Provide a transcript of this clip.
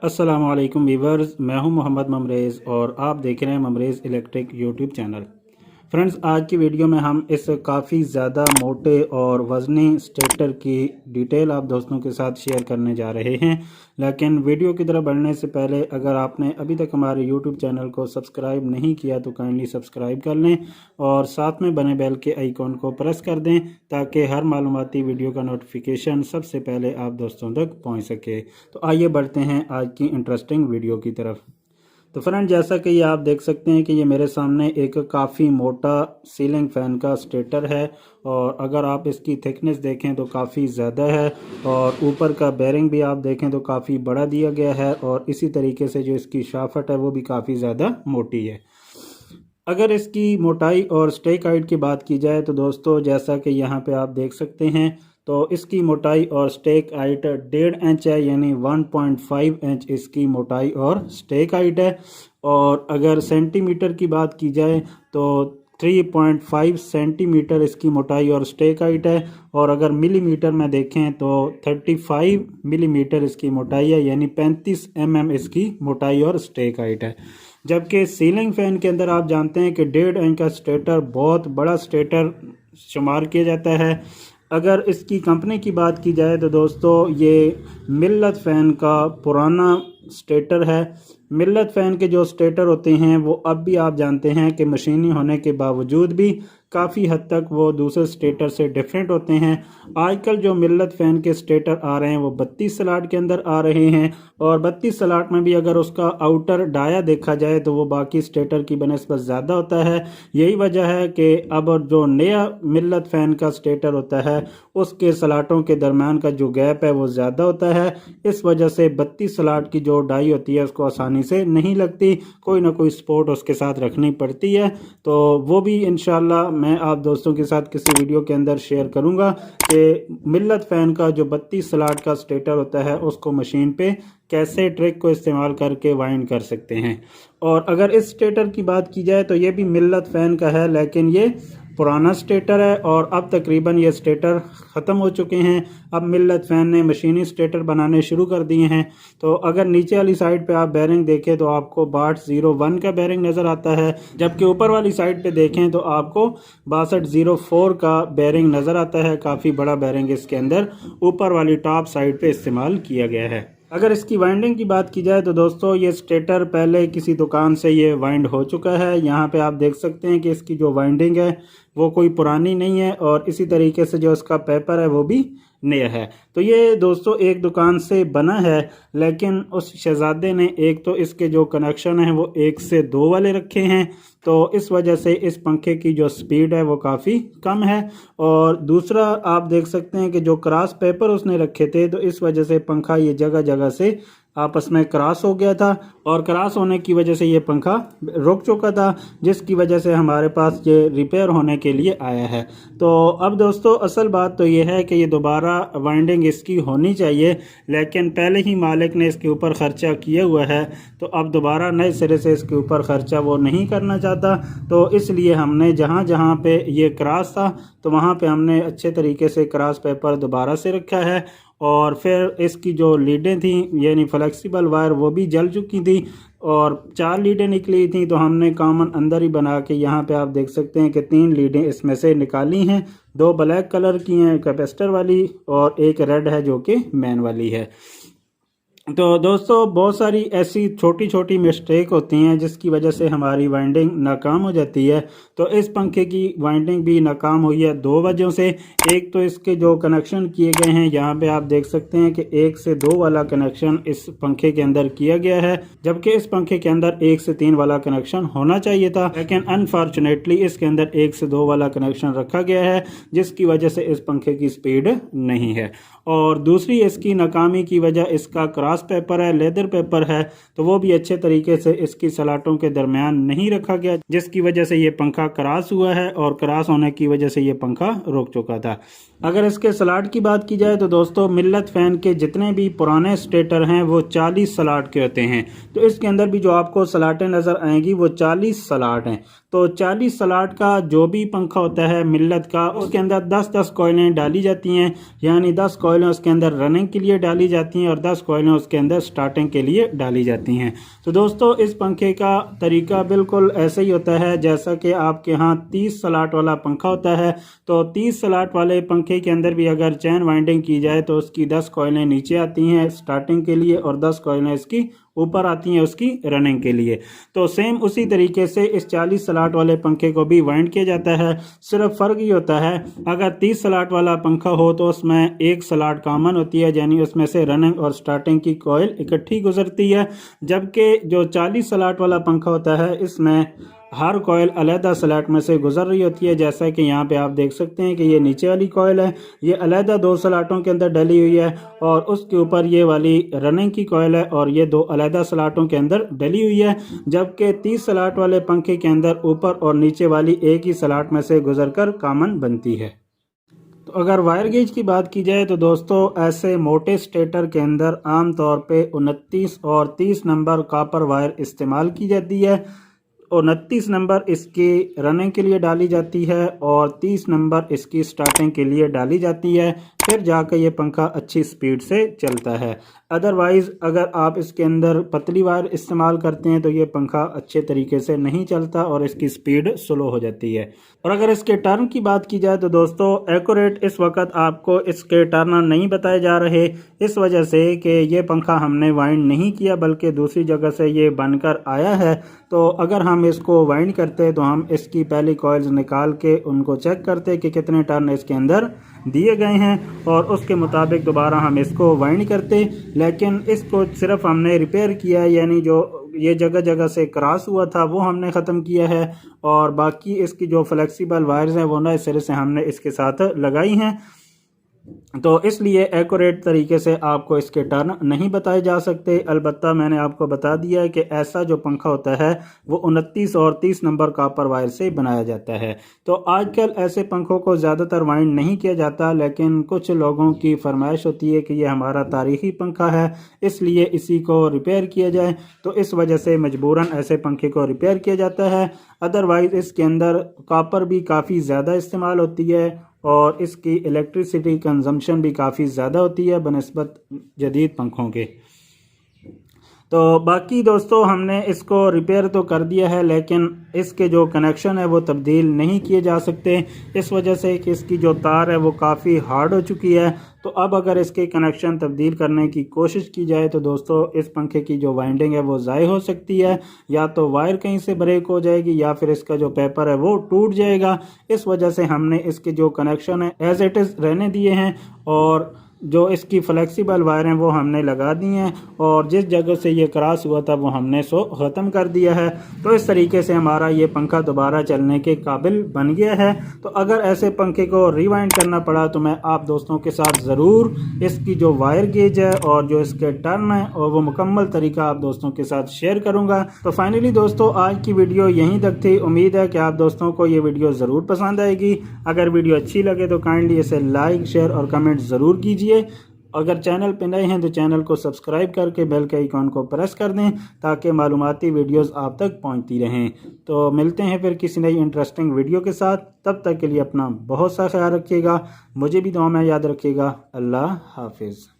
अस्सलाम वालेकुम वीवर्स, मैं हूं मोहम्मद ममरेज़ और आप देख रहे हैं ममरेज़ इलेक्ट्रिक यूट्यूब चैनल। फ्रेंड्स, आज की वीडियो में हम इस काफ़ी ज़्यादा मोटे और वज़नी स्टेटर की डिटेल आप दोस्तों के साथ शेयर करने जा रहे हैं। लेकिन वीडियो की तरफ बढ़ने से पहले अगर आपने अभी तक हमारे यूट्यूब चैनल को सब्सक्राइब नहीं किया तो काइंडली सब्सक्राइब कर लें और साथ में बने बेल के आइकॉन को प्रेस कर दें ताकि हर मालूमाती वीडियो का नोटिफिकेशन सबसे पहले आप दोस्तों तक पहुंच सके। तो आइए बढ़ते हैं आज की इंटरेस्टिंग वीडियो की तरफ। तो फ्रेंड, जैसा कि ये आप देख सकते हैं कि ये मेरे सामने एक काफ़ी मोटा सीलिंग फ़ैन का स्टेटर है और अगर आप इसकी थिकनेस देखें तो काफ़ी ज़्यादा है और ऊपर का बेरिंग भी आप देखें तो काफ़ी बड़ा दिया गया है और इसी तरीके से जो इसकी शाफ्ट है वो भी काफ़ी ज़्यादा मोटी है। अगर इसकी मोटाई और स्टेक हाइट की बात की जाए तो दोस्तों, जैसा कि यहाँ पे आप देख सकते हैं, तो इसकी मोटाई और स्टेक हाइट 1.5 इंच है, यानी 1.5 इंच इसकी मोटाई और स्टेक हाइट है। और अगर सेंटीमीटर की बात की जाए तो 3.5 सेंटीमीटर इसकी मोटाई और स्टेक हाइट है। और अगर मिलीमीटर में देखें तो 35 मिलीमीटर इसकी मोटाई है, यानी 35 इसकी मोटाई और स्टेक हाइट है। जबकि सीलिंग फैन के अंदर आप जानते हैं कि 1.5 इंच का स्टेटर बहुत बड़ा स्टेटर शुमार किया जाता है। अगर इसकी कंपनी की बात की जाए तो दोस्तों, ये मिल्लत फ़ैन का पुराना स्टेटर है। मिल्लत फ़ैन के जो स्टेटर होते हैं वो अब भी आप जानते हैं कि मशीनी होने के बावजूद भी काफ़ी हद तक वो दूसरे स्टेटर से डिफरेंट होते हैं। आजकल जो मिल्लत फ़ैन के स्टेटर आ रहे हैं वो 32 स्लॉट के अंदर आ रहे हैं और 32 स्लॉट में भी अगर उसका आउटर डाया देखा जाए तो वो बाकी स्टेटर की बनस्बत ज़्यादा होता है। यही वजह है कि अब जो नया मिल्लत फ़ैन का स्टेटर होता है उसके स्लॉटों के दरमियान का जो गैप है वो ज़्यादा होता है। इस वजह से 32 स्लॉट की जो डाई होती है उसको आसानी से नहीं लगती, कोई ना कोई सपोर्ट उसके साथ रखनी पड़ती है। तो वो भी इंशाल्लाह मैं आप दोस्तों के साथ किसी वीडियो के अंदर शेयर करूंगा कि मिल्लत फ़ैन का जो 32 स्लॉट का स्टेटर होता है उसको मशीन पे कैसे ट्रिक को इस्तेमाल करके वाइंड कर सकते हैं। और अगर इस स्टेटर की बात की जाए तो ये भी मिल्लत फ़ैन का है, लेकिन ये पुराना स्टेटर है और अब तकरीबन ये स्टेटर ख़त्म हो चुके हैं। अब मिल्लत फ़ैन ने मशीनी स्टेटर बनाने शुरू कर दिए हैं। तो अगर नीचे वाली साइड पे आप बेरिंग देखें तो आपको 6201 का बेरिंग नज़र आता है, जबकि ऊपर वाली साइड पे देखें तो आपको 6204 का बेरिंग नज़र आता है। काफ़ी बड़ा बेरिंग इसके अंदर ऊपर वाली टॉप साइड पे इस्तेमाल किया गया है। अगर इसकी वाइंडिंग की बात की जाए तो दोस्तों, ये स्टेटर पहले किसी दुकान से ये वाइंड हो चुका है। यहाँ पे आप देख सकते हैं कि इसकी जो वाइंडिंग है वो कोई पुरानी नहीं है और इसी तरीके से जो इसका पेपर है वो भी नया है। तो ये दोस्तों एक दुकान से बना है, लेकिन उस शहजादे ने एक तो इसके जो कनेक्शन है वो 1 से 2 वाले रखे हैं, तो इस वजह से इस पंखे की जो स्पीड है वो काफ़ी कम है। और दूसरा आप देख सकते हैं कि जो क्रॉस पेपर उसने रखे थे, तो इस वजह से पंखा ये जगह जगह से आपस में क्रॉस हो गया था और क्रॉस होने की वजह से ये पंखा रुक चुका था, जिसकी वजह से हमारे पास ये रिपेयर होने के लिए आया है। तो अब दोस्तों, असल बात तो ये है कि ये दोबारा वाइंडिंग इसकी होनी चाहिए, लेकिन पहले ही मालिक ने इसके ऊपर ख़र्चा किया हुआ है, तो अब दोबारा नए सिरे से इसके ऊपर ख़र्चा वो नहीं करना चाहता। तो इसलिए हमने जहाँ जहाँ पे ये क्रॉस था तो वहाँ पे हमने अच्छे तरीके से क्रॉस पेपर दोबारा से रखा है। और फिर इसकी जो लीडें थी यानी फ्लेक्सिबल वायर वो भी जल चुकी थी और 4 लीडें निकली थी, तो हमने कॉमन अंदर ही बना के यहाँ पे आप देख सकते हैं कि 3 लीडें इसमें से निकाली हैं। 2 ब्लैक कलर की हैं कैपेसिटर वाली और एक रेड है जो कि मैन वाली है। तो दोस्तों, बहुत सारी ऐसी छोटी छोटी मिस्टेक होती हैं जिसकी वजह से हमारी वाइंडिंग नाकाम हो जाती है। तो इस पंखे की वाइंडिंग भी नाकाम हुई है 2 वजहों से। एक तो इसके जो कनेक्शन किए गए हैं, यहाँ पे आप देख सकते हैं कि 1 से 2 वाला कनेक्शन इस पंखे के अंदर किया गया है, जबकि इस पंखे के अंदर 1 से 3 वाला कनेक्शन होना चाहिए था, लेकिन अनफॉर्चुनेटली इसके अंदर 1 से 2 वाला कनेक्शन रखा गया है, जिसकी वजह से इस पंखे की स्पीड नहीं है। और दूसरी इसकी नाकामी की वजह इसका क्रॉस पेपर है, लेदर पेपर है, तो वो भी अच्छे तरीके से इसकी सलाटों के दरमियान नहीं रखा गया, जिसकी वजह से ये पंखा क्रॉस हुआ है और क्रॉस होने की वजह से ये पंखा रुक चुका था। अगर इसके स्लॉट की बात की जाए तो दोस्तों, मिल्लत फ़ैन के जितने भी पुराने स्टेटर हैं वो 40 स्लॉट के होते हैं। तो इसके अंदर भी जो आपको स्लॉटें नज़र आएंगी वो 40 स्लॉट हैं। तो 40 स्लॉट का जो भी पंखा होता है मिल्लत का, उसके अंदर 10-10 कॉइलें डाली जाती हैं, यानी 10 कॉइलें उसके अंदर रनिंग के लिए डाली जाती हैं और 10 कॉइलें उसके उसके अंदर स्टार्टिंग के लिए डाली जाती हैं। तो दोस्तों इस पंखे का तरीका बिल्कुल ऐसे ही होता है जैसा कि आपके यहाँ 30 स्लॉट वाला पंखा होता है। तो 30 स्लॉट वाले पंखे के अंदर भी अगर चैन वाइंडिंग की जाए तो उसकी 10 कॉइलें नीचे आती हैं स्टार्टिंग के लिए और 10 कॉइलें इसकी ऊपर आती हैं उसकी रनिंग के लिए। तो सेम उसी तरीके से इस 40 स्लॉट वाले पंखे को भी वाइंड किया जाता है। सिर्फ फ़र्क ये होता है अगर 30 स्लॉट वाला पंखा हो तो उसमें एक स्लॉट कॉमन होती है, यानी उसमें से रनिंग और स्टार्टिंग की कॉइल इकट्ठी गुजरती है। जबकि जो 40 स्लॉट वाला पंखा होता है इसमें हर कॉइल अलहदा स्लॉट में से गुजर रही होती है। जैसा कि यहाँ पे आप देख सकते हैं कि ये नीचे वाली कॉइल है, ये अलहदा 2 स्लॉटों के अंदर डली हुई है और उसके ऊपर ये वाली रनिंग की कॉइल है और ये 2 अलहदा स्लॉटों के अंदर डली हुई है। जबकि 30 स्लॉट वाले पंखे के अंदर ऊपर और नीचे वाली एक ही स्लॉट में से गुजरकर कॉमन बनती है। तो अगर वायर गेज की बात की जाए तो दोस्तों ऐसे मोटे स्टेटर के अंदर आम तौर पे 29 और 30 नंबर कॉपर वायर इस्तेमाल की जाती है। 29 नंबर इसकी रनिंग के लिए डाली जाती है और 30 नंबर इसकी स्टार्टिंग के लिए डाली जाती है, फिर जाकर ये पंखा अच्छी स्पीड से चलता है। अदरवाइज़ अगर आप इसके अंदर पतली वायर इस्तेमाल करते हैं तो ये पंखा अच्छे तरीके से नहीं चलता और इसकी स्पीड स्लो हो जाती है। और अगर इसके टर्न की बात की जाए तो दोस्तों एक्यूरेट इस वक्त आपको इसके टर्न नहीं बताए जा रहे, इस वजह से कि ये पंखा हमने वाइंड नहीं किया बल्कि दूसरी जगह से ये बनकर आया है। तो अगर हम इसको वाइंड करते तो हम इसकी पहली कॉइल्स निकाल के उनको चेक करते कि कितने टर्न इसके अंदर दिए गए हैं और उसके मुताबिक दोबारा हम इसको वाइंड करते। लेकिन इसको सिर्फ हमने रिपेयर किया है, यानी जो ये जगह जगह से क्रॉस हुआ था वो हमने ख़त्म किया है और बाकी इसकी जो फ्लेक्सिबल वायर्स हैं वो नए सिरे से हमने इसके साथ लगाई हैं। तो इसलिए एक्यूरेट तरीके से आपको इसके टर्न नहीं बताए जा सकते। अलबत्ता मैंने आपको बता दिया है कि ऐसा जो पंखा होता है वो 29 और 30 नंबर कॉपर वायर से बनाया जाता है। तो आजकल ऐसे पंखों को ज़्यादातर वाइंड नहीं किया जाता, लेकिन कुछ लोगों की फरमाइश होती है कि ये हमारा तारीखी पंखा है इसलिए इसी को रिपेयर किया जाए, तो इस वजह से मजबूरन ऐसे पंखे को रिपेयर किया जाता है। अदरवाइज़ इसके अंदर कॉपर भी काफ़ी ज़्यादा इस्तेमाल होती है और इसकी इलेक्ट्रिसिटी कंजम्पशन भी काफ़ी ज़्यादा होती है बनिस्बत जदीद पंखों के। तो बाकी दोस्तों हमने इसको रिपेयर तो कर दिया है लेकिन इसके जो कनेक्शन है वो तब्दील नहीं किए जा सकते, इस वजह से कि इसकी जो तार है वो काफ़ी हार्ड हो चुकी है। तो अब अगर इसके कनेक्शन तब्दील करने की कोशिश की जाए तो दोस्तों इस पंखे की जो वाइंडिंग है वो ज़ाय हो सकती है, या तो वायर कहीं से ब्रेक हो जाएगी या फिर इसका जो पेपर है वो टूट जाएगा। इस वजह से हमने इसके जो कनेक्शन है एज इट इज़ रहने दिए हैं और जो इसकी फ्लेक्सिबल वायर हैं वो हमने लगा दी हैं और जिस जगह से ये क्रॉस हुआ था वो हमने सो ख़त्म कर दिया है। तो इस तरीके से हमारा ये पंखा दोबारा चलने के काबिल बन गया है। तो अगर ऐसे पंखे को रिवाइंड करना पड़ा तो मैं आप दोस्तों के साथ ज़रूर इसकी जो वायर गेज है और जो इसके टर्न है और वो मुकम्मल तरीका आप दोस्तों के साथ शेयर करूँगा। तो फाइनली दोस्तों आज की वीडियो यहीं तक थी। उम्मीद है कि आप दोस्तों को ये वीडियो ज़रूर पसंद आएगी। अगर वीडियो अच्छी लगे तो काइंडली इसे लाइक शेयर और कमेंट ज़रूर कीजिए। अगर चैनल पे नए हैं तो चैनल को सब्सक्राइब करके बेल के आइकॉन को प्रेस कर दें ताकि मालूमाती वीडियोस आप तक पहुंचती रहें। तो मिलते हैं फिर किसी नई इंटरेस्टिंग वीडियो के साथ, तब तक के लिए अपना बहुत सा ख्याल रखिएगा, मुझे भी दुआ में याद रखिएगा। अल्लाह हाफिज़।